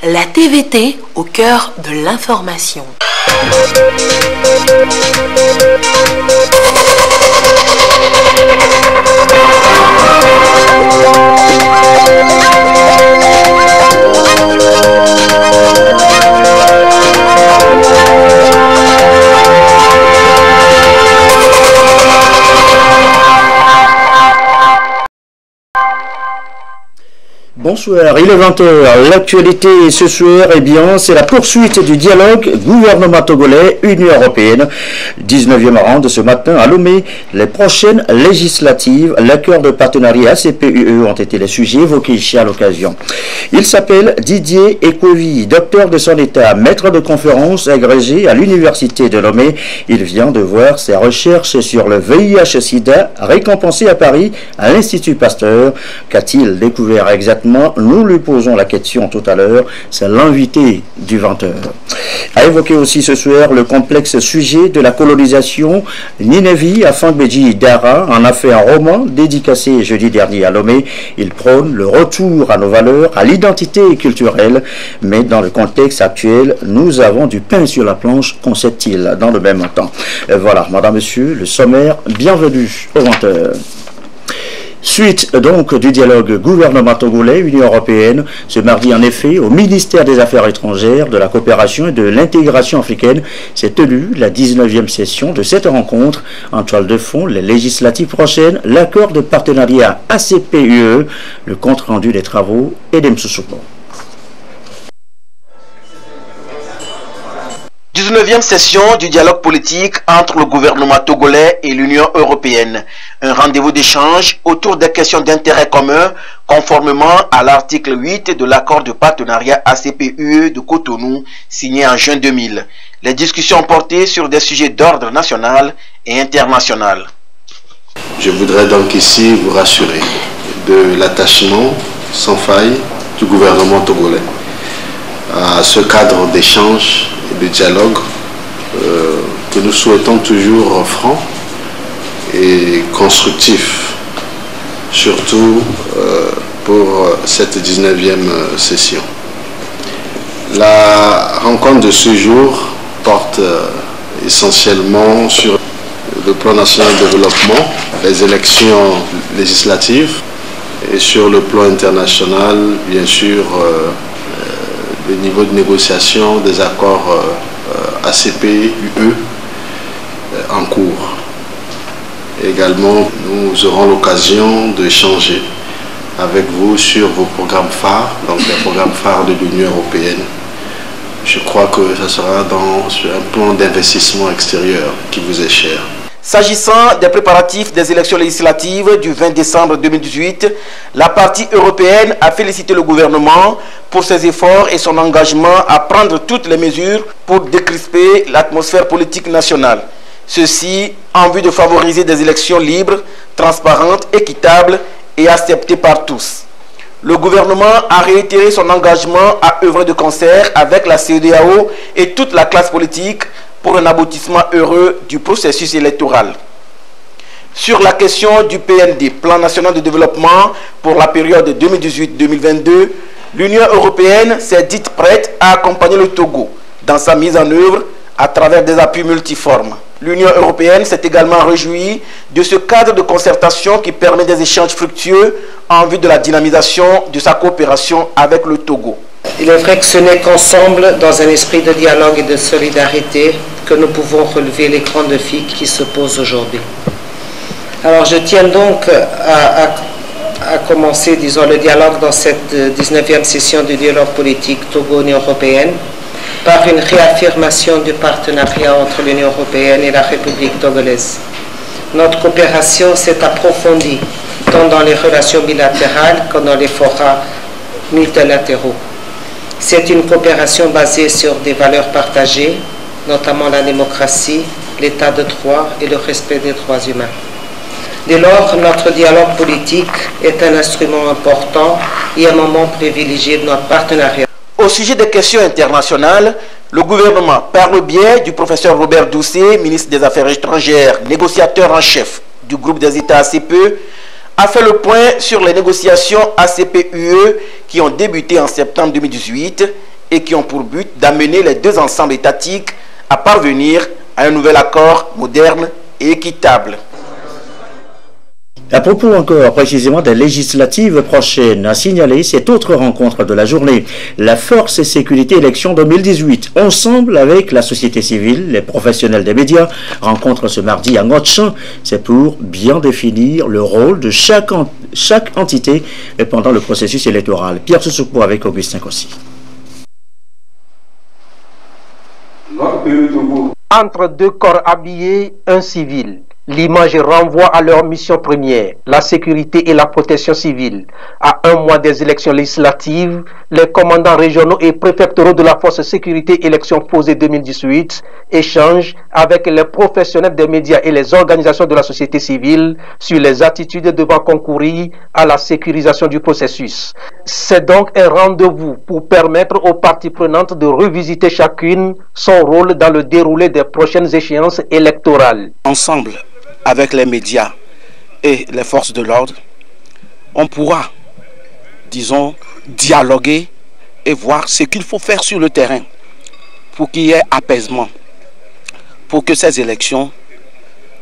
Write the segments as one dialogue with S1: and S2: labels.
S1: La TVT au cœur de l'information.
S2: Bonsoir, il est 20h. L'actualité ce soir, c'est la poursuite du dialogue gouvernement togolais, Union européenne. 19e rang de ce matin à Lomé. Les prochaines législatives, l'accord de partenariat CPUE ont été les sujets évoqués ici à l'occasion. Il s'appelle Didier Ekovi, docteur de son état, maître de conférence agrégé à l'université de Lomé. Il vient de voir ses recherches sur le VIH-Sida récompensées à Paris à l'Institut Pasteur. Qu'a-t-il découvert exactement? Nous lui posons la question tout à l'heure. C'est l'invité du 20h. A évoqué aussi ce soir le complexe sujet de la colonisation. Ninevi Afangbeji Dara en a fait un roman dédicacé jeudi dernier à Lomé. Il prône le retour à nos valeurs, à l'identité culturelle. Mais dans le contexte actuel, nous avons du pain sur la planche, concède-t-il dans le même temps. Voilà, madame, monsieur, le sommaire. Bienvenue au 20h. Suite donc du dialogue gouvernement togolais, Union européenne, ce mardi en effet, au ministère des Affaires étrangères, de la coopération et de l'intégration africaine, s'est tenue la 19e session de cette rencontre. En toile de fond, les législatives prochaines, l'accord de partenariat ACP-UE, le compte-rendu des travaux et des Msousoupo.
S3: 19e session du dialogue politique entre le gouvernement togolais et l'Union européenne. Un rendez-vous d'échange autour des questions d'intérêt commun conformément à l'article 8 de l'accord de partenariat ACP-UE de Cotonou signé en juin 2000. Les discussions ont porté sur des sujets d'ordre national et international.
S4: Je voudrais donc ici vous rassurer de l'attachement sans faille du gouvernement togolais à ce cadre d'échange et de dialogue que nous souhaitons toujours franc et constructif, surtout pour cette 19e session. La rencontre de ce jour porte essentiellement sur le plan national de développement, les élections législatives et sur le plan international, bien sûr, le niveau de négociation des accords ACP-UE en cours. Également, nous aurons l'occasion d'échanger avec vous sur vos programmes phares, donc les programmes phares de l'Union européenne. Je crois que ça sera sur un plan d'investissement extérieur qui vous est cher.
S3: S'agissant des préparatifs des élections législatives du 20 décembre 2018, la partie européenne a félicité le gouvernement pour ses efforts et son engagement à prendre toutes les mesures pour décrisper l'atmosphère politique nationale. Ceci en vue de favoriser des élections libres, transparentes, équitables et acceptées par tous. Le gouvernement a réitéré son engagement à œuvrer de concert avec la CEDEAO et toute la classe politique pour un aboutissement heureux du processus électoral. Sur la question du PND, Plan national de développement pour la période 2018-2022, l'Union européenne s'est dite prête à accompagner le Togo dans sa mise en œuvre à travers des appuis multiformes. L'Union européenne s'est également réjouie de ce cadre de concertation qui permet des échanges fructueux en vue de la dynamisation de sa coopération avec le Togo.
S5: Il est vrai que ce n'est qu'ensemble, dans un esprit de dialogue et de solidarité, que nous pouvons relever les grands défis qui se posent aujourd'hui. Alors je tiens donc à commencer, disons, le dialogue dans cette 19e session du dialogue politique Togo-Union européenne par une réaffirmation du partenariat entre l'Union européenne et la République togolaise. Notre coopération s'est approfondie tant dans les relations bilatérales que dans les forats multilatéraux. C'est une coopération basée sur des valeurs partagées, notamment la démocratie, l'état de droit et le respect des droits humains. Dès lors, notre dialogue politique est un instrument important et un moment privilégié de notre partenariat.
S3: Au sujet des questions internationales, le gouvernement, par le biais du professeur Robert Doucet, ministre des Affaires étrangères, négociateur en chef du groupe des États ACPE, a fait le point sur les négociations ACP-UE qui ont débuté en septembre 2018 et qui ont pour but d'amener les deux ensembles étatiques à parvenir à un nouvel accord moderne et équitable.
S2: À propos encore précisément des législatives prochaines, à signaler cette autre rencontre de la journée, la Force et Sécurité Élections 2018, ensemble avec la société civile, les professionnels des médias, rencontre ce mardi à Ngotchan. C'est pour bien définir le rôle de chaque entité pendant le processus électoral. Pierre Soussoupo avec Augustin Kossi.
S6: Entre deux corps habillés, un civil. L'image renvoie à leur mission première, la sécurité et la protection civile. À un mois des élections législatives, les commandants régionaux et préfectoraux de la Force Sécurité Élections posées 2018 échangent avec les professionnels des médias et les organisations de la société civile sur les attitudes devant concourir à la sécurisation du processus. C'est donc un rendez-vous pour permettre aux parties prenantes de revisiter chacune son rôle dans le déroulé des prochaines échéances électorales.
S7: Ensemble, avec les médias et les forces de l'ordre, on pourra, disons, dialoguer et voir ce qu'il faut faire sur le terrain pour qu'il y ait apaisement, pour que ces élections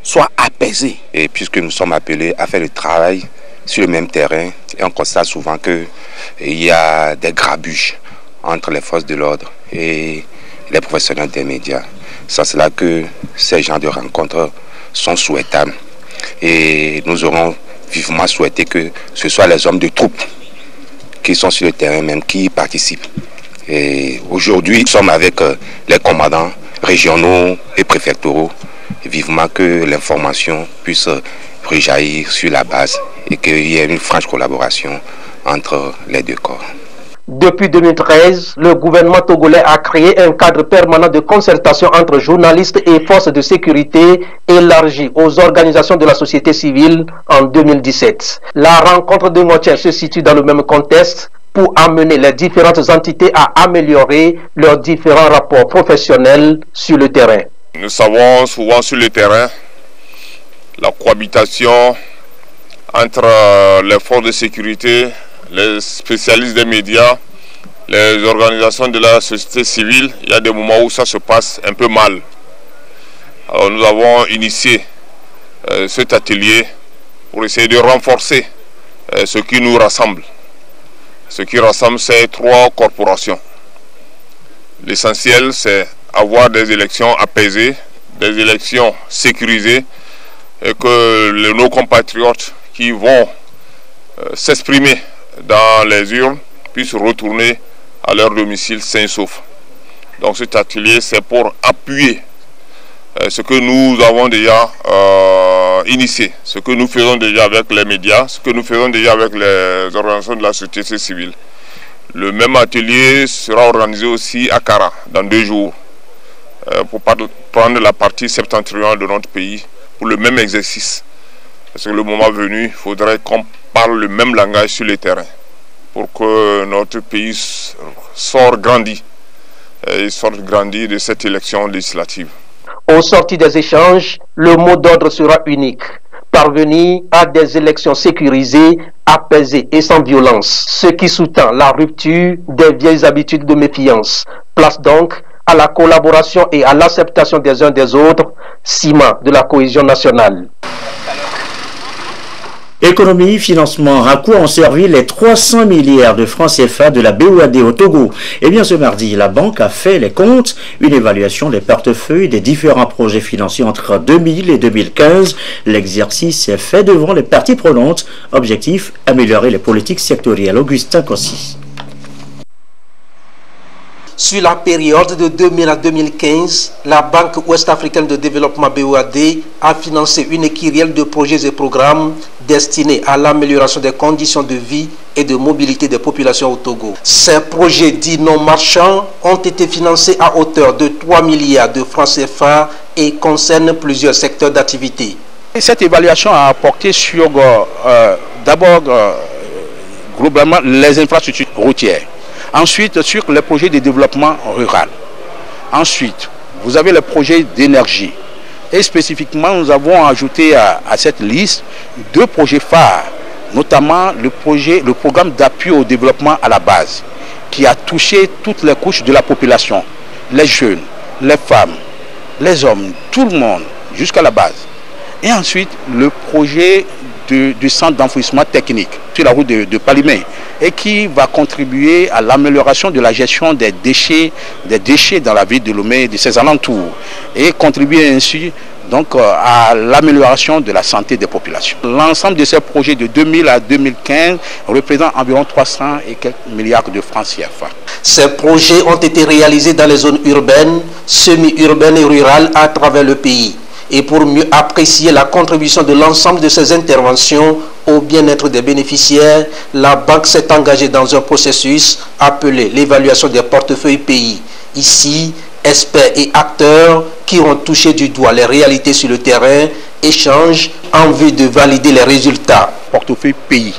S7: soient apaisées.
S8: Et puisque nous sommes appelés à faire le travail sur le même terrain, et on constate souvent qu'il y a des grabuges entre les forces de l'ordre et les professionnels des médias. C'est cela que ces genres de rencontres sont souhaitables. Et nous aurons vivement souhaité que ce soit les hommes de troupe qui sont sur le terrain même qui y participent. Et aujourd'hui, nous sommes avec les commandants régionaux et préfectoraux, vivement que l'information puisse rejaillir sur la base et qu'il y ait une franche collaboration entre les deux corps.
S6: Depuis 2013, le gouvernement togolais a créé un cadre permanent de concertation entre journalistes et forces de sécurité élargi aux organisations de la société civile en 2017. La rencontre de Ngotchan se situe dans le même contexte pour amener les différentes entités à améliorer leurs différents rapports professionnels sur le terrain.
S9: Nous savons souvent sur le terrain la cohabitation entre les forces de sécurité, les spécialistes des médias, les organisations de la société civile. Il y a des moments où ça se passe un peu mal. Alors nous avons initié cet atelier pour essayer de renforcer ce qui nous rassemble. Ce qui rassemble ces trois corporations. L'essentiel, c'est avoir des élections apaisées, des élections sécurisées, et que nos compatriotes qui vont s'exprimer dans les urnes puissent retourner à leur domicile sains et saufs. Donc cet atelier, c'est pour appuyer ce que nous avons déjà initié, ce que nous faisons déjà avec les médias, ce que nous faisons déjà avec les organisations de la société civile. Le même atelier sera organisé aussi à Kara dans 2 jours pour prendre la partie septentrionale de notre pays pour le même exercice. Parce que le moment venu, il faudrait qu'on parle le même langage sur le terrain pour que notre pays sorte grandi de cette élection législative.
S6: Au sorti des échanges, le mot d'ordre sera unique. Parvenir à des élections sécurisées, apaisées et sans violence. Ce qui sous-tend la rupture des vieilles habitudes de méfiance. Place donc à la collaboration et à l'acceptation des uns des autres, ciment de la cohésion nationale.
S2: Économie, financement, à quoi ont servi les 300 milliards de francs CFA de la BOAD au Togo? Eh bien, ce mardi, la banque a fait les comptes, une évaluation des portefeuilles des différents projets financiers entre 2000 et 2015. L'exercice est fait devant les parties prenantes. Objectif, améliorer les politiques sectorielles. Augustin Kossi.
S5: Sur la période de 2000 à 2015, la Banque ouest-africaine de développement BOAD a financé une kyrielle de projets et programmes destinés à l'amélioration des conditions de vie et de mobilité des populations au Togo. Ces projets dits non marchands ont été financés à hauteur de 3 milliards de francs CFA et concernent plusieurs secteurs d'activité.
S7: Cette évaluation a porté sur d'abord globalement les infrastructures routières. Ensuite, sur les projets de développement rural. Ensuite, vous avez les projets d'énergie. Et spécifiquement, nous avons ajouté à cette liste 2 projets phares, notamment le programme d'appui au développement à la base qui a touché toutes les couches de la population, les jeunes, les femmes, les hommes, tout le monde, jusqu'à la base. Et ensuite, le projet du centre d'enfouissement technique sur la route de Palimé et qui va contribuer à l'amélioration de la gestion des déchets dans la ville de Lomé et de ses alentours et contribuer ainsi donc à l'amélioration de la santé des populations. L'ensemble de ces projets de 2000 à 2015 représente environ 300 et quelques milliards de francs CFA.
S6: Ces projets ont été réalisés dans les zones urbaines, semi-urbaines et rurales à travers le pays. Et pour mieux apprécier la contribution de l'ensemble de ces interventions au bien-être des bénéficiaires, la banque s'est engagée dans un processus appelé l'évaluation des portefeuilles pays. Ici, experts et acteurs qui ont touché du doigt les réalités sur le terrain échangent en vue de valider les résultats.
S7: Portefeuille pays,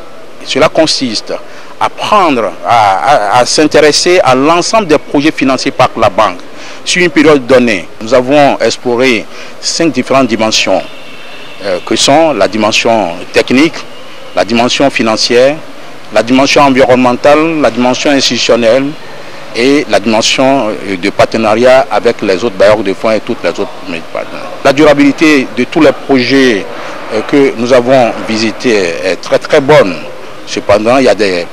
S7: cela consiste à prendre, à s'intéresser à l'ensemble des projets financés par la banque. Sur une période donnée, nous avons exploré 5 différentes dimensions que sont la dimension technique, la dimension financière, la dimension environnementale, la dimension institutionnelle et la dimension de partenariat avec les autres bailleurs de fonds et toutes les autres partenaires. La durabilité de tous les projets que nous avons visités est très très bonne. Cependant, il y a des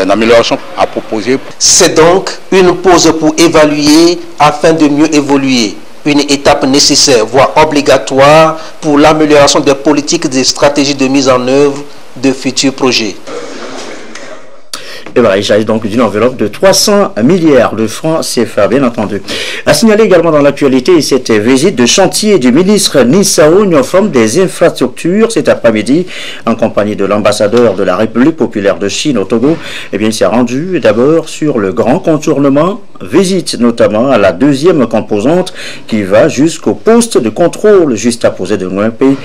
S7: améliorations à proposer.
S6: C'est donc une pause pour évaluer afin de mieux évoluer. Une étape nécessaire, voire obligatoire pour l'amélioration des politiques et des stratégies de mise en œuvre de futurs projets.
S2: Et voilà, il s'agit donc d'une enveloppe de 300 milliards de francs CFA, bien entendu. À signaler également dans l'actualité cette visite de chantier du ministre Nissao Nyofom des infrastructures cet après-midi en compagnie de l'ambassadeur de la République populaire de Chine au Togo. Eh bien, il s'est rendu d'abord sur le grand contournement, visite notamment à la deuxième composante qui va jusqu'au poste de contrôle juste à poser de Nguempe.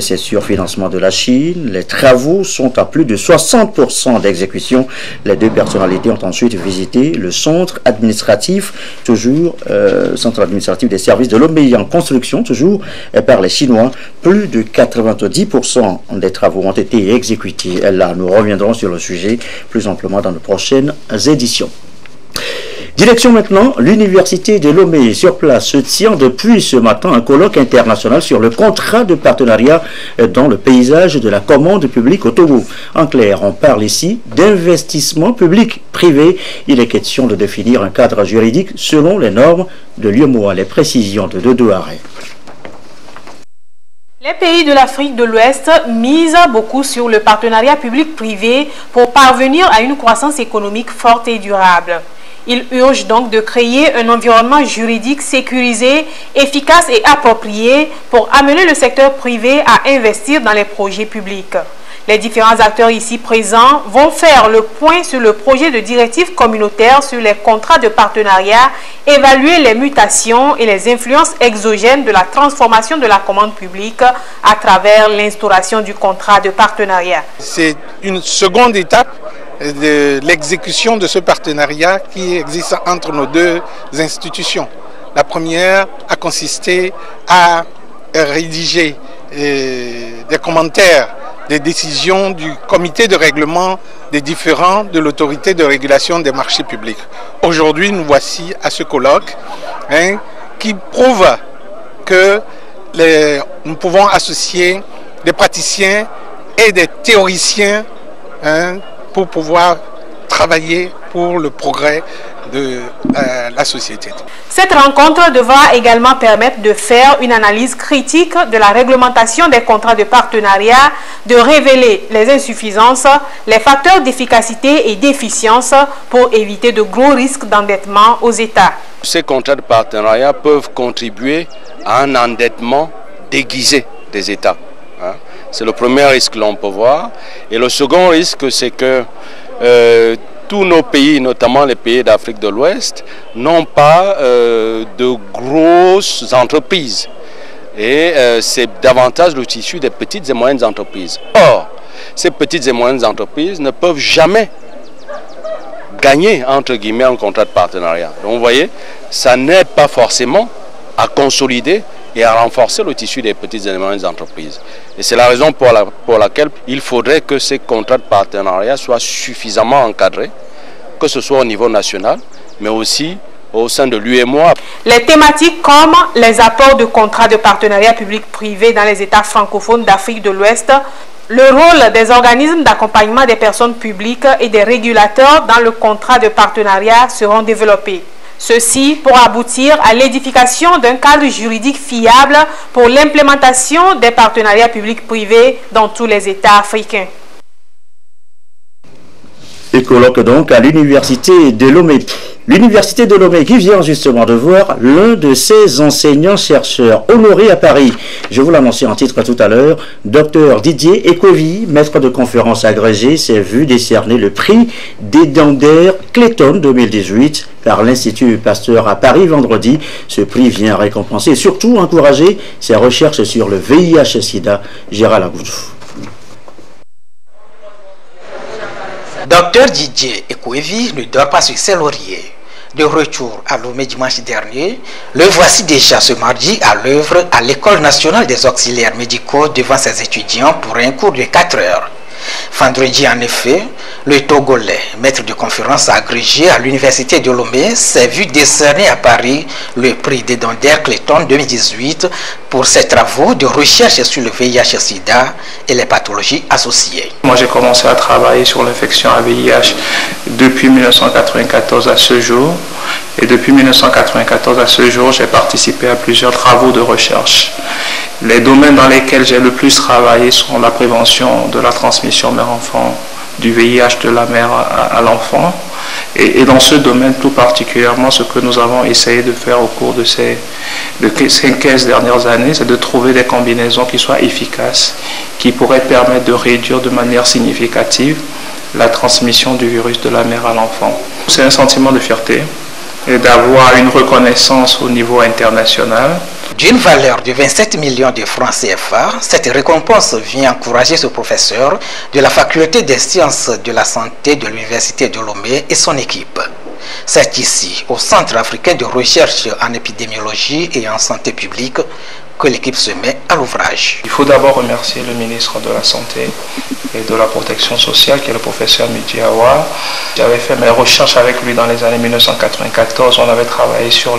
S2: C'est sur financement de la Chine. Les travaux sont à plus de 60% d'exécution. Les deux personnalités ont ensuite visité le centre administratif, toujours centre administratif des services de Lomé en construction, toujours par les Chinois. Plus de 90% des travaux ont été exécutés. Là, nous reviendrons sur le sujet plus amplement dans de prochaines éditions. Direction maintenant l'université de Lomé. Sur place se tient depuis ce matin un colloque international sur le contrat de partenariat dans le paysage de la commande publique au Togo. En clair, on parle ici d'investissement public-privé. Il est question de définir un cadre juridique selon les normes de l'UEMOA. Les précisions de Dodo Arrêt.
S1: Les pays de l'Afrique de l'Ouest misent beaucoup sur le partenariat public-privé pour parvenir à une croissance économique forte et durable. Il urge donc de créer un environnement juridique sécurisé, efficace et approprié pour amener le secteur privé à investir dans les projets publics. Les différents acteurs ici présents vont faire le point sur le projet de directive communautaire sur les contrats de partenariat, évaluer les mutations et les influences exogènes de la transformation de la commande publique à travers l'instauration du contrat de partenariat.
S10: C'est une seconde étape de l'exécution de ce partenariat qui existe entre nos deux institutions. La première a consisté à rédiger des commentaires, des décisions du comité de règlement des différends de l'autorité de régulation des marchés publics. Aujourd'hui, nous voici à ce colloque qui prouve que nous pouvons associer des praticiens et des théoriciens pour pouvoir travailler pour le progrès de la société.
S1: Cette rencontre devra également permettre de faire une analyse critique de la réglementation des contrats de partenariat, de révéler les insuffisances, les facteurs d'efficacité et d'efficience pour éviter de gros risques d'endettement aux États.
S11: Ces contrats de partenariat peuvent contribuer à un endettement déguisé des États. C'est le premier risque que l'on peut voir. Et le second risque, c'est que tous nos pays, notamment les pays d'Afrique de l'Ouest, n'ont pas de grosses entreprises. Et c'est davantage le tissu des petites et moyennes entreprises. Or, ces petites et moyennes entreprises ne peuvent jamais gagner, entre guillemets, un contrat de partenariat. Donc vous voyez, ça n'aide pas forcément à consolider et à renforcer le tissu des petites et moyennes entreprises. Et c'est la raison pour laquelle il faudrait que ces contrats de partenariat soient suffisamment encadrés que ce soit au niveau national, mais aussi au sein de l'UEMOA.
S1: Les thématiques comme les apports de contrats de partenariat public-privé dans les États francophones d'Afrique de l'Ouest, le rôle des organismes d'accompagnement des personnes publiques et des régulateurs dans le contrat de partenariat seront développés. Ceci pour aboutir à l'édification d'un cadre juridique fiable pour l'implémentation des partenariats publics-privés dans tous les États africains.
S2: Et colloque donc à l'Université de Lomé. L'Université de Lomé qui vient justement de voir l'un de ses enseignants-chercheurs honorés à Paris. Je vous l'annonçais en titre tout à l'heure, Dr Didier Ekovi, maître de conférence agrégé, s'est vu décerner le prix d'Edander Clayton 2018 par l'Institut Pasteur à Paris vendredi. Ce prix vient récompenser et surtout encourager ses recherches sur le VIH-Sida. Gérald Agoudou.
S12: Dr Didier Ekovi ne dort pas sur ses lauriers. De retour à Lomé dimanche dernier, le voici déjà ce mardi à l'œuvre à l'École nationale des auxiliaires médicaux devant ses étudiants pour un cours de 4 heures. Vendredi, en effet, le Togolais, maître de conférence agrégé à l'Université de Lomé, s'est vu décerner à Paris le prix d'Edander Clayton 2018 pour ses travaux de recherche sur le VIH-Sida et les pathologies associées.
S13: Moi, j'ai commencé à travailler sur l'infection à VIH depuis 1994 à ce jour. Et depuis 1994 à ce jour, j'ai participé à plusieurs travaux de recherche. Les domaines dans lesquels j'ai le plus travaillé sont la prévention de la transmission mère-enfant, du VIH de la mère à l'enfant. Et dans ce domaine tout particulièrement, ce que nous avons essayé de faire au cours de ces 15 dernières années, c'est de trouver des combinaisons qui soient efficaces, qui pourraient permettre de réduire de manière significative la transmission du virus de la mère à l'enfant. C'est un sentiment de fierté et d'avoir une reconnaissance au niveau international.
S12: D'une valeur de 27 millions de francs CFA, cette récompense vient encourager ce professeur de la faculté des sciences de la santé de l'Université de Lomé et son équipe. C'est ici, au Centre africain de recherche en épidémiologie et en santé publique, que l'équipe se met à l'ouvrage.
S13: Il faut d'abord remercier le ministre de la Santé et de la Protection sociale, qui est le professeur Midiawa. J'avais fait mes recherches avec lui dans les années 1994. On avait travaillé sur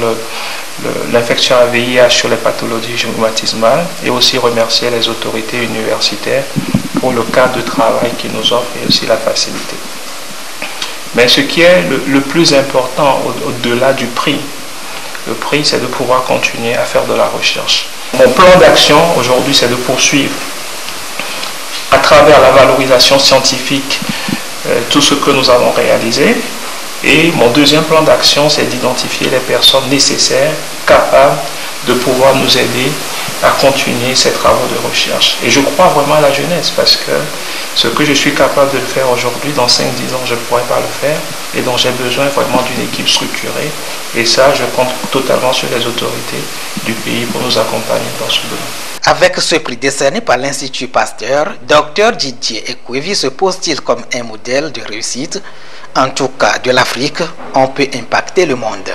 S13: l'infection à VIH, sur les pathologies rhumatismales, et aussi remercier les autorités universitaires pour le cadre de travail qu'ils nous offrent et aussi la facilité. Mais ce qui est le plus important au-delà du prix, le prix, c'est de pouvoir continuer à faire de la recherche. Mon plan d'action aujourd'hui, c'est de poursuivre à travers la valorisation scientifique tout ce que nous avons réalisé. Et mon deuxième plan d'action, c'est d'identifier les personnes nécessaires, capables de pouvoir nous aider à continuer ces travaux de recherche. Et je crois vraiment à la jeunesse, parce que ce que je suis capable de faire aujourd'hui, dans 5-10 ans, je ne pourrais pas le faire, et donc j'ai besoin vraiment d'une équipe structurée. Et ça, je compte totalement sur les autorités du pays pour nous accompagner dans ce domaine.
S12: Avec ce prix décerné par l'Institut Pasteur, Dr Didier Ekovi se pose-t-il comme un modèle de réussite? En tout cas, de l'Afrique, on peut impacter le monde.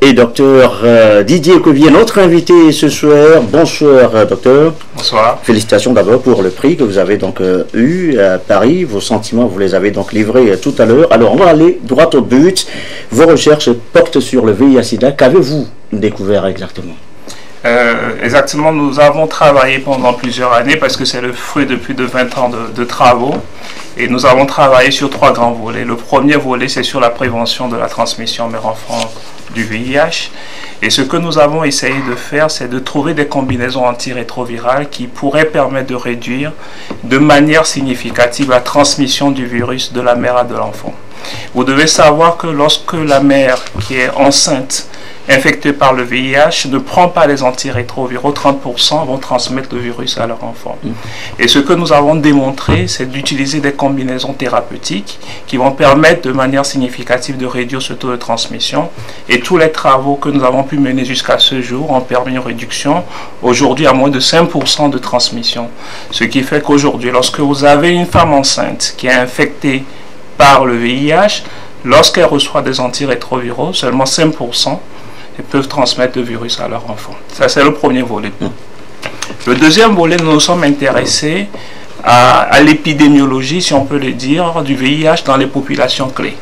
S2: Et docteur Didier Ekovi, notre invité ce soir. Bonsoir docteur.
S13: Bonsoir.
S2: Félicitations d'abord pour le prix que vous avez donc eu à Paris. Vos sentiments, vous les avez donc livrés tout à l'heure. Alors on va aller droit au but. Vos recherches portent sur le VIH-Sida. Qu'avez-vous découvert exactement?
S13: Exactement, nous avons travaillé pendant plusieurs années parce que c'est le fruit de plus de 20 ans de travaux. Et nous avons travaillé sur 3 grands volets. Le premier volet, c'est sur la prévention de la transmission mère-enfant du VIH. Et ce que nous avons essayé de faire, c'est de trouver des combinaisons antirétrovirales qui pourraient permettre de réduire de manière significative la transmission du virus de la mère à de l'enfant. Vous devez savoir que lorsque la mère qui est enceinte, infectés par le VIH, ne prend pas les antirétroviraux, 30% vont transmettre le virus à leur enfant. Et ce que nous avons démontré, c'est d'utiliser des combinaisons thérapeutiques qui vont permettre de manière significative de réduire ce taux de transmission. Et tous les travaux que nous avons pu mener jusqu'à ce jour ont permis une réduction, aujourd'hui à moins de 5% de transmission. Ce qui fait qu'aujourd'hui, lorsque vous avez une femme enceinte qui est infectée par le VIH, lorsqu'elle reçoit des antirétroviraux, seulement 5% peuvent transmettre le virus à leur enfant. Ça, c'est le premier volet. Le deuxième volet, nous nous sommes intéressés à l'épidémiologie, si on peut le dire, du VIH dans les populations clés.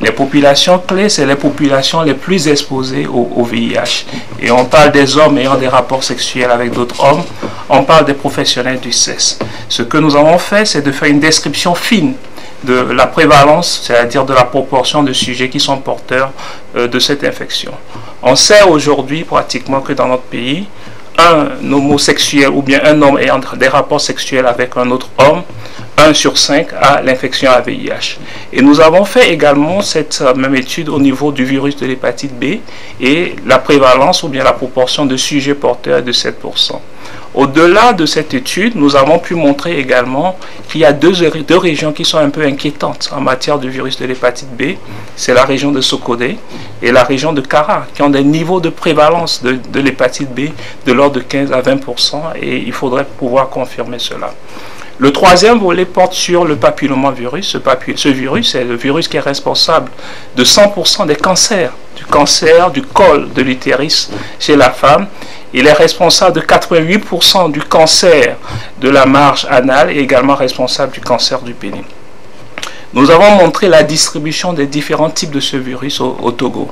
S13: Les populations clés, c'est les populations les plus exposées au VIH. Et on parle des hommes ayant des rapports sexuels avec d'autres hommes, on parle des professionnels du sexe. Ce que nous avons fait, c'est de faire une description fine de la prévalence, c'est-à-dire de la proportion de sujets qui sont porteurs de cette infection. On sait aujourd'hui pratiquement que dans notre pays, un homosexuel ou bien un homme ayant des rapports sexuels avec un autre homme, 1 sur 5 a l'infection à VIH. Et nous avons fait également cette même étude au niveau du virus de l'hépatite B et la prévalence ou bien la proportion de sujets porteurs est de 7%. Au-delà de cette étude, nous avons pu montrer également qu'il y a deux régions qui sont un peu inquiétantes en matière de virus de l'hépatite B. C'est la région de Sokodé et la région de Kara, qui ont des niveaux de prévalence de l'hépatite B de l'ordre de 15 à 20%, et il faudrait pouvoir confirmer cela. Le troisième volet porte sur le papillomavirus. Ce virus est le virus qui est responsable de 100% des cancers, du col de l'utérus chez la femme. Il est responsable de 88% du cancer de la marge anale et également responsable du cancer du pénis. Nous avons montré la distribution des différents types de ce virus au Togo.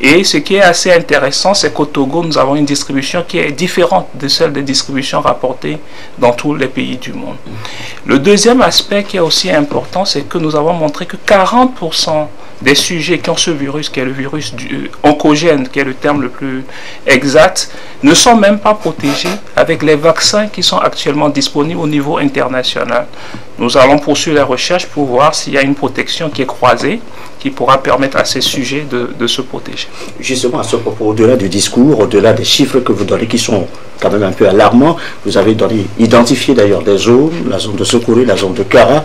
S13: Et ce qui est assez intéressant, c'est qu'au Togo, nous avons une distribution qui est différente de celle des distributions rapportées dans tous les pays du monde. Le deuxième aspect qui est aussi important, c'est que nous avons montré que 40% des sujets qui ont ce virus, qui est le virus oncogène, qui est le terme le plus exact, ne sont même pas protégés avec les vaccins qui sont actuellement disponibles au niveau international. Nous allons poursuivre les recherches pour voir s'il y a une protection qui est croisée, qui pourra permettre à ces sujets de se protéger.
S2: Justement, à ce propos, au-delà du discours, au-delà des chiffres que vous donnez qui sont quand même un peu alarmants, vous avez identifié d'ailleurs des zones, la zone de Sokoré, la zone de Kara,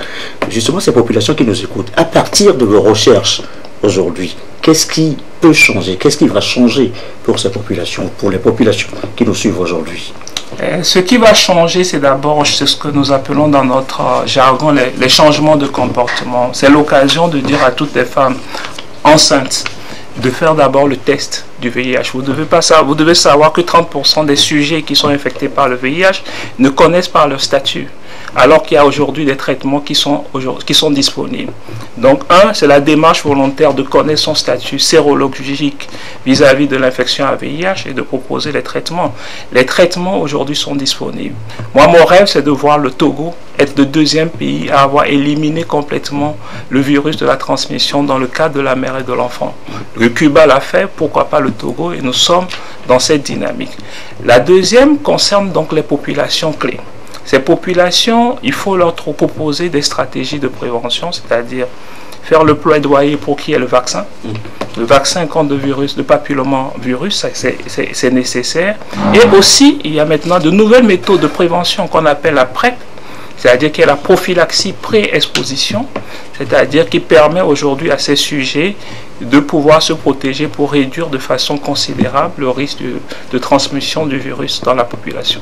S2: justement ces populations qui nous écoutent. À partir de vos recherches aujourd'hui, qu'est-ce qui peut changer? Qu'est-ce qui va changer pour ces populations, pour les populations qui nous suivent aujourd'hui?
S13: Ce qui va changer, c'est d'abord ce que nous appelons dans notre jargon les changements de comportement. C'est l'occasion de dire à toutes les femmes enceintes de faire d'abord le test du VIH. Vous devez savoir que 30% des sujets qui sont infectés par le VIH ne connaissent pas leur statut, alors qu'il y a aujourd'hui des traitements qui sont disponibles. Donc, c'est la démarche volontaire de connaître son statut sérologique vis-à-vis de l'infection à VIH et de proposer les traitements. Les traitements aujourd'hui sont disponibles. Moi, mon rêve, c'est de voir le Togo être le deuxième pays à avoir éliminé complètement le virus de la transmission dans le cadre de la mère et de l'enfant. Le Cuba l'a fait, pourquoi pas le Togo, et nous sommes dans cette dynamique. La deuxième concerne donc les populations clés. Ces populations, il faut leur proposer des stratégies de prévention, c'est-à-dire faire le plaidoyer pour qu'il y ait le vaccin. Le vaccin contre le virus, le papillomavirus, c'est nécessaire. Et aussi, il y a maintenant de nouvelles méthodes de prévention qu'on appelle la PrEP, c'est-à-dire qu'il y a la prophylaxie pré-exposition, c'est-à-dire qui permet aujourd'hui à ces sujets de pouvoir se protéger pour réduire de façon considérable le risque de transmission du virus dans la population.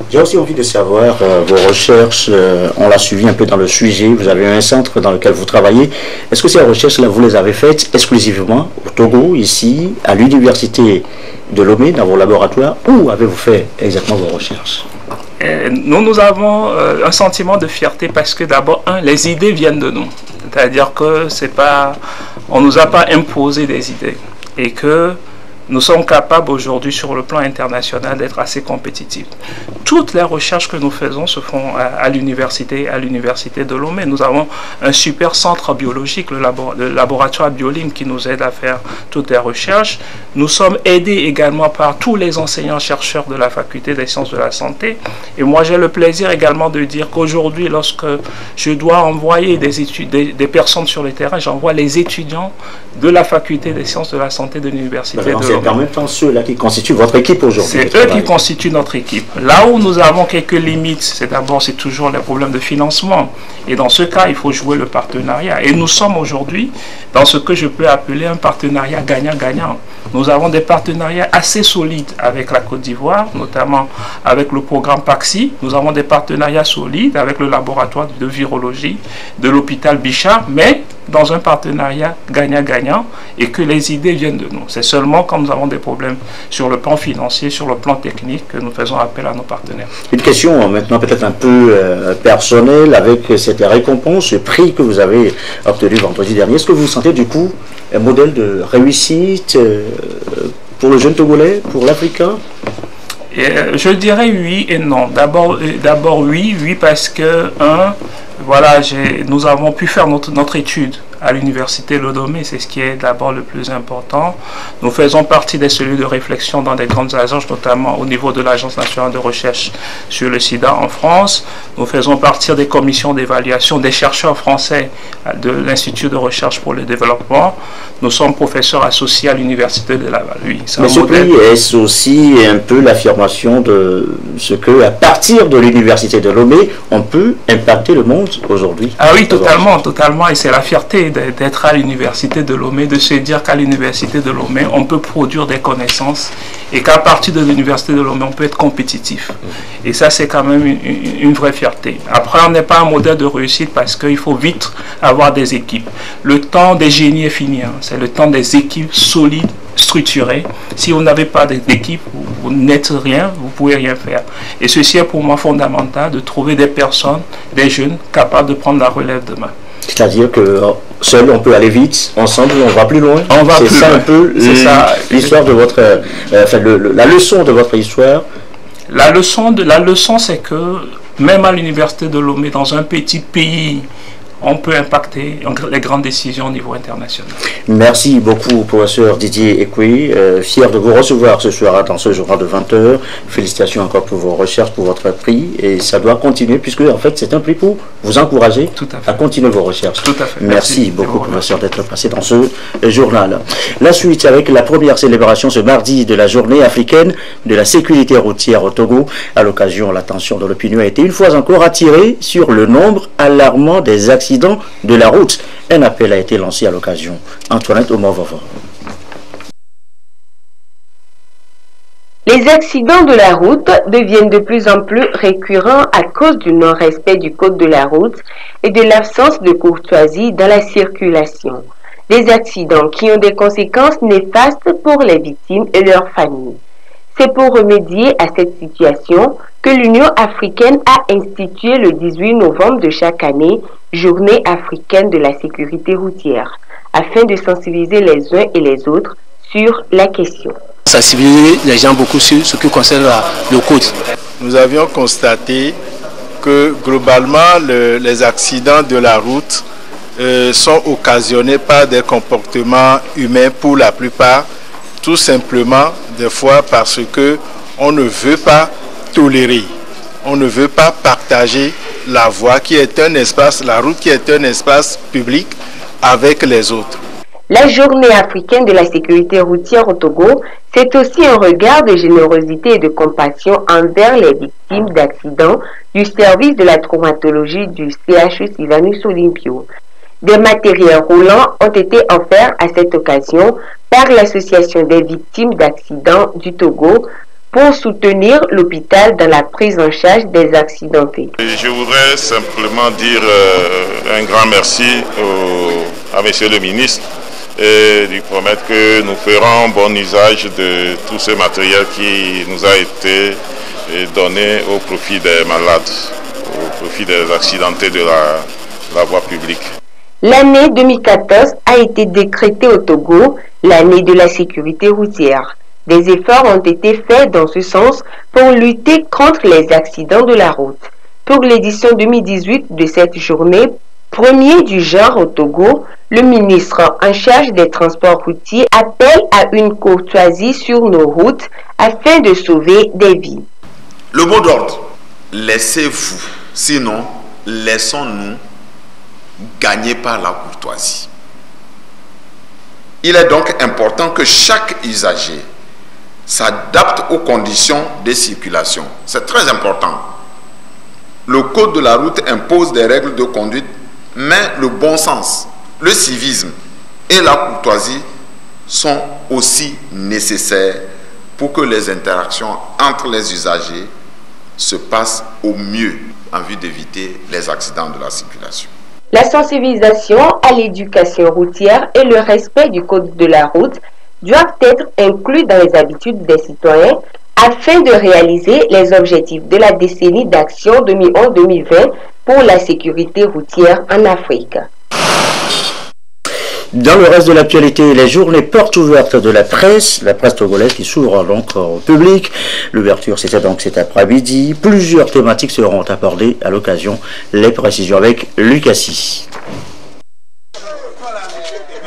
S2: J'ai aussi envie de savoir, vos recherches, on l'a suivi un peu dans le sujet, vous avez un centre dans lequel vous travaillez. Est-ce que ces recherches-là, vous les avez faites exclusivement au Togo, ici, à l'université de Lomé, dans vos laboratoires, où avez-vous fait exactement vos recherches?
S13: Nous avons un sentiment de fierté parce que d'abord, les idées viennent de nous. C'est-à-dire que on ne nous a pas imposé des idées et que nous sommes capables aujourd'hui sur le plan international d'être assez compétitifs. Toutes les recherches que nous faisons se font à l'université de Lomé. Nous avons un super centre biologique, le laboratoire Biolim, qui nous aide à faire toutes les recherches. Nous sommes aidés également par tous les enseignants-chercheurs de la faculté des sciences de la santé. Et moi, j'ai le plaisir également de dire qu'aujourd'hui, lorsque je dois envoyer des personnes sur le terrain, j'envoie les étudiants de la faculté des sciences de la santé de l'université de Lomé.
S2: C'est en même temps ceux-là qui constituent votre équipe aujourd'hui.
S13: C'est eux qui constituent notre équipe. Là où nous avons quelques limites, c'est toujours les problèmes de financement. Et dans ce cas, il faut jouer le partenariat. Et nous sommes aujourd'hui dans ce que je peux appeler un partenariat gagnant-gagnant. Nous avons des partenariats assez solides avec la Côte d'Ivoire, notamment avec le programme PAXI. Nous avons des partenariats solides avec le laboratoire de virologie de l'hôpital Bichat, mais dans un partenariat gagnant-gagnant et que les idées viennent de nous. C'est seulement quand nous avons des problèmes sur le plan financier, sur le plan technique, que nous faisons appel à nos partenaires.
S2: Une question maintenant peut-être un peu personnelle, avec cette récompense, ce prix que vous avez obtenu vendredi dernier. Est-ce que vous sentez du coup un modèle de réussite pour le jeune Togolais, pour l'Africain?
S13: Je dirais oui et non. D'abord oui parce que, voilà, nous avons pu faire notre étude à l'université Lomé, c'est ce qui est d'abord le plus important. Nous faisons partie des cellules de réflexion dans des grandes agences, notamment au niveau de l'Agence nationale de recherche sur le sida en France. Nous faisons partie des commissions d'évaluation des chercheurs français de l'Institut de recherche pour le développement. Nous sommes professeurs associés à l'université de Laval. Oui,
S2: mais ce prix est aussi un peu l'affirmation de ce que, à partir de l'université de Lomé, on peut impacter le monde aujourd'hui.
S13: Ah oui, totalement, et c'est la fierté d'être à l'université de Lomé, de se dire qu'à l'université de Lomé, on peut produire des connaissances et qu'à partir de l'université de Lomé, on peut être compétitif. Et ça, c'est quand même une vraie fierté. Après, on n'est pas un modèle de réussite parce qu'il faut vite avoir des équipes. Le temps des génies est fini, hein. C'est le temps des équipes solides, structurées. Si vous n'avez pas d'équipe, vous n'êtes rien, vous ne pouvez rien faire. Et ceci est pour moi fondamental, de trouver des personnes, des jeunes capables de prendre la relève demain.
S2: C'est-à-dire que seul on peut aller vite, ensemble on va plus loin.
S13: On va plus
S2: loin. C'est ça un peu l'histoire de votre, la leçon de votre histoire.
S13: La leçon, c'est que même à l'université de Lomé, dans un petit pays, on peut impacter les grandes décisions au niveau international.
S2: Merci beaucoup, professeur Didier Ekwe. Fier de vous recevoir ce soir dans ce journal de 20h. Félicitations encore pour vos recherches, pour votre prix. Et ça doit continuer, puisque en fait c'est un prix pour vous encourager à continuer vos recherches.
S13: Tout à fait.
S2: Merci beaucoup, professeur, d'être passé dans ce journal. La suite avec la première célébration ce mardi de la journée africaine de la sécurité routière au Togo. À l'occasion, l'attention de l'opinion a été une fois encore attirée sur le nombre alarmant des accidents de la route. Un appel a été lancé à l'occasion. Antoinette Omovova.
S14: Les accidents de la route deviennent de plus en plus récurrents à cause du non-respect du code de la route et de l'absence de courtoisie dans la circulation. Des accidents qui ont des conséquences néfastes pour les victimes et leurs familles. C'est pour remédier à cette situation que l'Union africaine a institué le 18 novembre de chaque année Journée africaine de la sécurité routière, afin de sensibiliser les uns et les autres sur la question.
S15: Sensibiliser les gens beaucoup sur ce qui concerne le code.
S10: Nous avions constaté que globalement les accidents de la route sont occasionnés par des comportements humains pour la plupart, tout simplement des fois parce que on ne veut pas tolérer, on ne veut pas partager la voie qui est un espace, la route qui est un espace public avec les autres.
S14: La journée africaine de la sécurité routière au Togo, c'est aussi un regard de générosité et de compassion envers les victimes d'accidents du service de la traumatologie du CHU Sylvanus Olympio. Des matériels roulants ont été offerts à cette occasion par l'Association des victimes d'accidents du Togo pour soutenir l'hôpital dans la prise en charge des accidentés.
S9: Je voudrais simplement dire un grand merci à Monsieur le ministre et lui promettre que nous ferons bon usage de tout ce matériel qui nous a été donné au profit des malades, au profit des accidentés de la voie publique.
S14: L'année 2014 a été décrétée au Togo l'année de la sécurité routière. Des efforts ont été faits dans ce sens pour lutter contre les accidents de la route. Pour l'édition 2018 de cette journée, premier du genre au Togo, le ministre en charge des transports routiers appelle à une courtoisie sur nos routes afin de sauver des vies.
S16: Le mot d'ordre, laissez-vous, sinon laissons-nous gagner par la courtoisie. Il est donc important que chaque usager s'adapte aux conditions de circulation. C'est très important. Le code de la route impose des règles de conduite, mais le bon sens, le civisme et la courtoisie sont aussi nécessaires pour que les interactions entre les usagers se passent au mieux en vue d'éviter les accidents de la circulation.
S14: La sensibilisation à l'éducation routière et le respect du code de la route doivent être inclus dans les habitudes des citoyens afin de réaliser les objectifs de la décennie d'action 2011-2020 pour la sécurité routière en Afrique.
S2: Dans le reste de l'actualité, les journées portes ouvertes de la presse togolaise qui s'ouvre donc au public. L'ouverture, c'était donc cet après-midi. Plusieurs thématiques seront abordées à l'occasion. Les précisions avec Lucassi.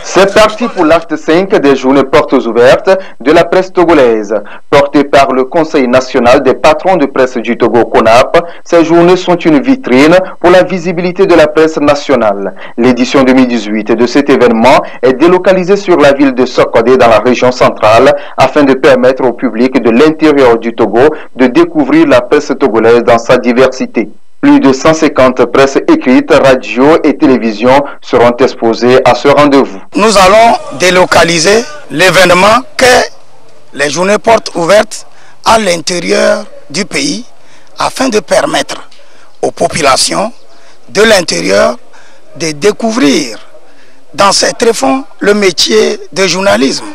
S17: C'est parti pour l'acte 5 des journées portes ouvertes de la presse togolaise. Portées par le Conseil national des patrons de presse du Togo, CONAP, ces journées sont une vitrine pour la visibilité de la presse nationale. L'édition 2018 de cet événement est délocalisée sur la ville de Sokodé dans la région centrale afin de permettre au public de l'intérieur du Togo de découvrir la presse togolaise dans sa diversité. Plus de 150 presses écrites, radio et télévision seront exposées à ce rendez-vous.
S18: Nous allons délocaliser l'événement que les journées portes ouvertes à l'intérieur du pays afin de permettre aux populations de l'intérieur de découvrir dans ces tréfonds le métier de journalisme,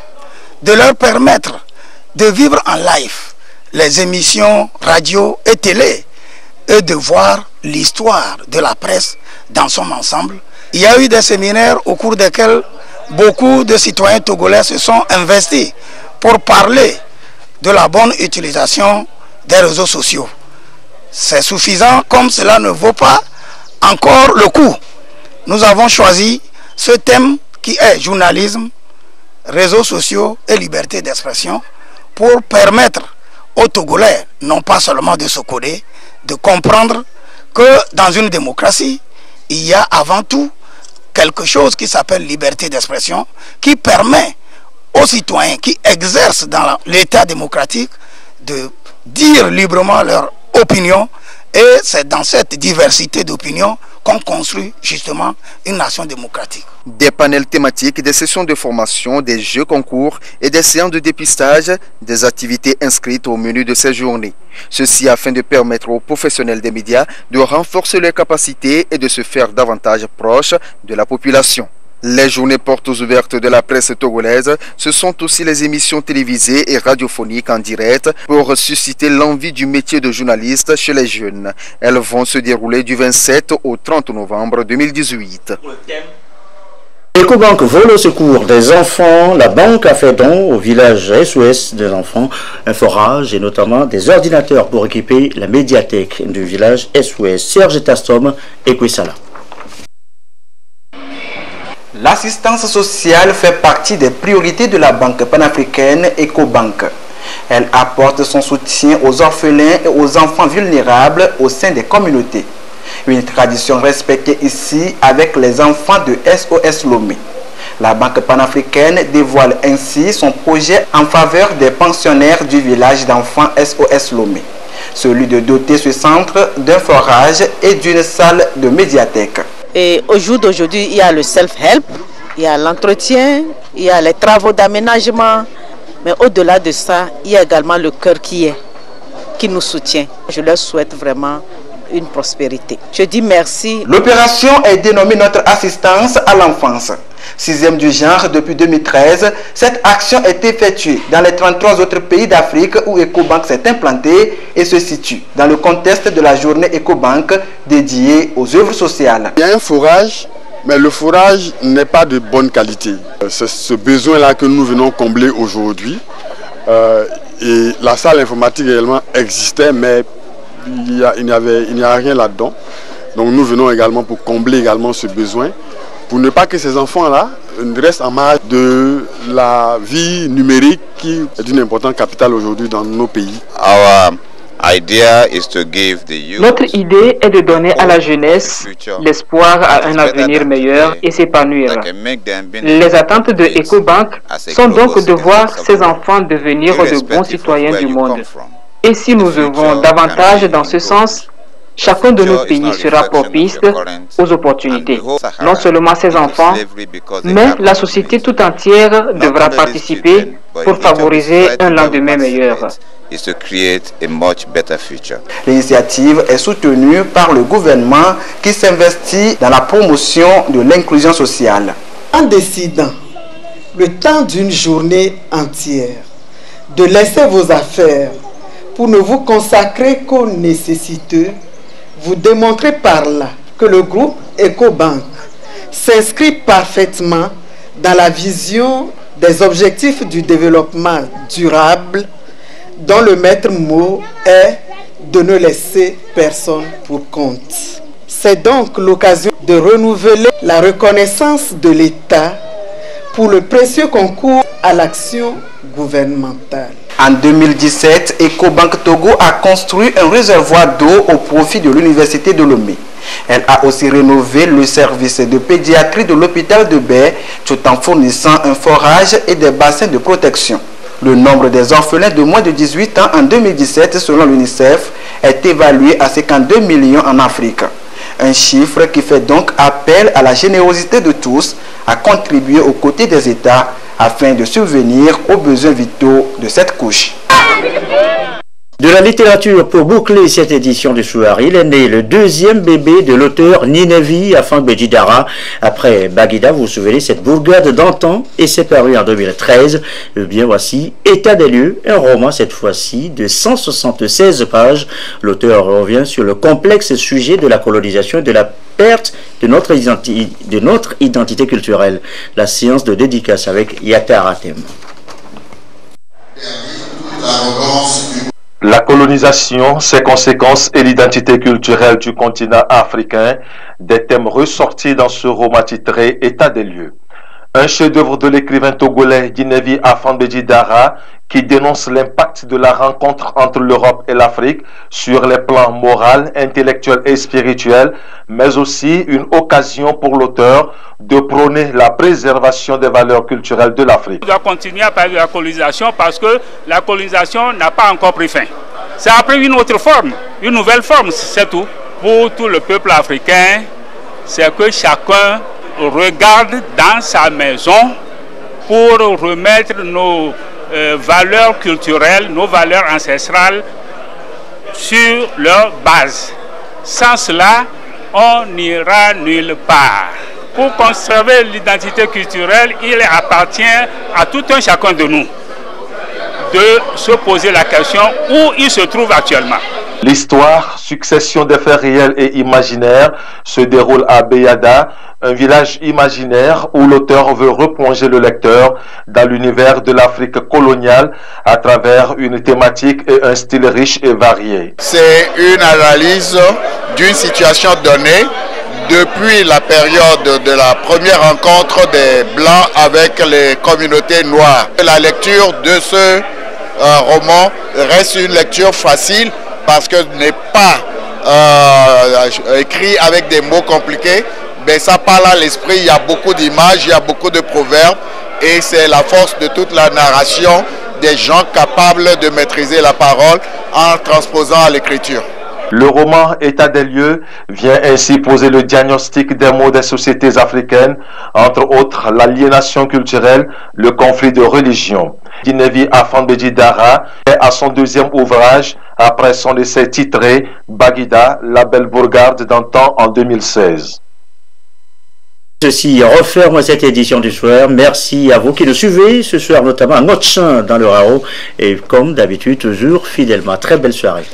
S18: de leur permettre de vivre en live les émissions radio et télé et de voir l'histoire de la presse dans son ensemble. Il y a eu des séminaires au cours desquels beaucoup de citoyens togolais se sont investis pour parler de la bonne utilisation des réseaux sociaux. C'est suffisant, comme cela ne vaut pas encore le coup. Nous avons choisi ce thème qui est journalisme, réseaux sociaux et liberté d'expression pour permettre aux Togolais, non pas seulement de se coder, de comprendre que dans une démocratie, il y a avant tout quelque chose qui s'appelle liberté d'expression, qui permet aux citoyens qui exercent dans l'État démocratique de dire librement leur opinion, et c'est dans cette diversité d'opinions qu'on construit justement une nation démocratique.
S19: Des panels thématiques, des sessions de formation, des jeux concours et des séances de dépistage, des activités inscrites au menu de ces journées. Ceci afin de permettre aux professionnels des médias de renforcer leurs capacités et de se faire davantage proches de la population. Les journées portes ouvertes de la presse togolaise, ce sont aussi les émissions télévisées et radiophoniques en direct pour susciter l'envie du métier de journaliste chez les jeunes. Elles vont se dérouler du 27 au 30 novembre 2018.
S2: Ecobank vole au secours des enfants. La banque a fait don au village SOS des enfants un forage et notamment des ordinateurs pour équiper la médiathèque du village SOS. Serge Tastom et Kwesala.
S20: L'assistance sociale fait partie des priorités de la banque panafricaine Ecobank. Elle apporte son soutien aux orphelins et aux enfants vulnérables au sein des communautés. Une tradition respectée ici avec les enfants de SOS Lomé. La banque panafricaine dévoile ainsi son projet en faveur des pensionnaires du village d'enfants SOS Lomé. Celui de doter ce centre d'un forage et d'une salle de médiathèque.
S21: Et au jour d'aujourd'hui, il y a le self-help, il y a l'entretien, il y a les travaux d'aménagement. Mais au-delà de ça, il y a également le cœur qui nous soutient. Je leur souhaite vraiment une prospérité. Je dis merci.
S20: L'opération est dénommée Notre assistance à l'enfance. 6e du genre depuis 2013, cette action est effectuée dans les 33 autres pays d'Afrique où Ecobank s'est implanté et se situe dans le contexte de la journée Ecobank dédiée aux œuvres sociales.
S4: Il y a un forage, mais le forage n'est pas de bonne qualité. C'est ce besoin-là que nous venons combler aujourd'hui. Et la salle informatique également existait, mais il n'y a rien là-dedans. Donc nous venons également pour combler également ce besoin, pour ne pas que ces enfants-là restent en marge de la vie numérique qui est d'une importante capitale aujourd'hui dans nos pays.
S22: Notre idée est de donner à la jeunesse l'espoir à un avenir meilleur et s'épanouir. Les attentes de Ecobank sont donc de voir ces enfants devenir de bons citoyens du monde. Et si nous œuvrons davantage dans ce sens, chacun de nos pays sera propice aux opportunités. Non seulement ses enfants, mais la société tout entière devra participer pour favoriser un lendemain meilleur.
S20: L'initiative est soutenue par le gouvernement qui s'investit dans la promotion de l'inclusion sociale.
S3: En décidant, le temps d'une journée entière, de laisser vos affaires pour ne vous consacrer qu'aux nécessiteux, vous démontrez par là que le groupe EcoBank s'inscrit parfaitement dans la vision des objectifs du développement durable dont le maître mot est de ne laisser personne pour compte. C'est donc l'occasion de renouveler la reconnaissance de l'État pour le précieux concours à l'action gouvernementale.
S20: En 2017, EcoBank Togo a construit un réservoir d'eau au profit de l'Université de Lomé. Elle a aussi rénové le service de pédiatrie de l'hôpital de Baie tout en fournissant un forage et des bassins de protection. Le nombre des orphelins de moins de 18 ans en 2017, selon l'UNICEF, est évalué à 52 millions en Afrique. Un chiffre qui fait donc appel à la générosité de tous à contribuer aux côtés des États afin de subvenir aux besoins vitaux de cette couche.
S2: De la littérature pour boucler cette édition du soir, il est né le deuxième bébé de l'auteur Ninevi Afan-Beji Dara. Après Baguida, vous vous souvenez, cette bourgade d'antan, et c'est paru en 2013. Eh bien voici État des lieux, un roman cette fois-ci de 176 pages. L'auteur revient sur le complexe sujet de la colonisation et de la perte de notre identité culturelle. La séance de dédicace avec Yatar Atem.
S8: La colonisation, ses conséquences et l'identité culturelle du continent africain, des thèmes ressortis dans ce roman titré État des lieux. Un chef-d'œuvre de l'écrivain togolais Ninevi Afan-Beji Dara qui dénonce l'impact de la rencontre entre l'Europe et l'Afrique sur les plans moral, intellectuel et spirituel, mais aussi une occasion pour l'auteur de prôner la préservation des valeurs culturelles de l'Afrique.
S23: On doit continuer à parler de la colonisation parce que la colonisation n'a pas encore pris fin. Ça a pris une autre forme, une nouvelle forme, c'est tout. Pour tout le peuple africain, c'est que chacun regarde dans sa maison pour remettre nos valeurs culturelles, nos valeurs ancestrales sur leur base. Sans cela, on n'ira nulle part. Pour conserver l'identité culturelle, il appartient à tout un chacun de nous de se poser la question où il se trouve actuellement.
S8: L'histoire, succession de faits réels et imaginaires, se déroule à Beyada, un village imaginaire où l'auteur veut replonger le lecteur dans l'univers de l'Afrique coloniale à travers une thématique et un style riche et varié.
S24: C'est une analyse d'une situation donnée depuis la période de la première rencontre des Blancs avec les communautés noires. La lecture de ce roman reste une lecture facile parce que ce n'est pas écrit avec des mots compliqués, mais ça parle à l'esprit, il y a beaucoup d'images, il y a beaucoup de proverbes, et c'est la force de toute la narration des gens capables de maîtriser la parole en transposant à l'écriture.
S8: Le roman État des lieux vient ainsi poser le diagnostic des maux des sociétés africaines, entre autres l'aliénation culturelle, le conflit de religion. Ninevi Afan-Beji Dara est à son deuxième ouvrage après son essai titré Baguida, la belle bourgade d'antan en 2016.
S2: Ceci referme cette édition du soir. Merci à vous qui nous suivez ce soir, notamment à Notchin dans le Rao, et comme d'habitude toujours fidèlement. Très belle soirée.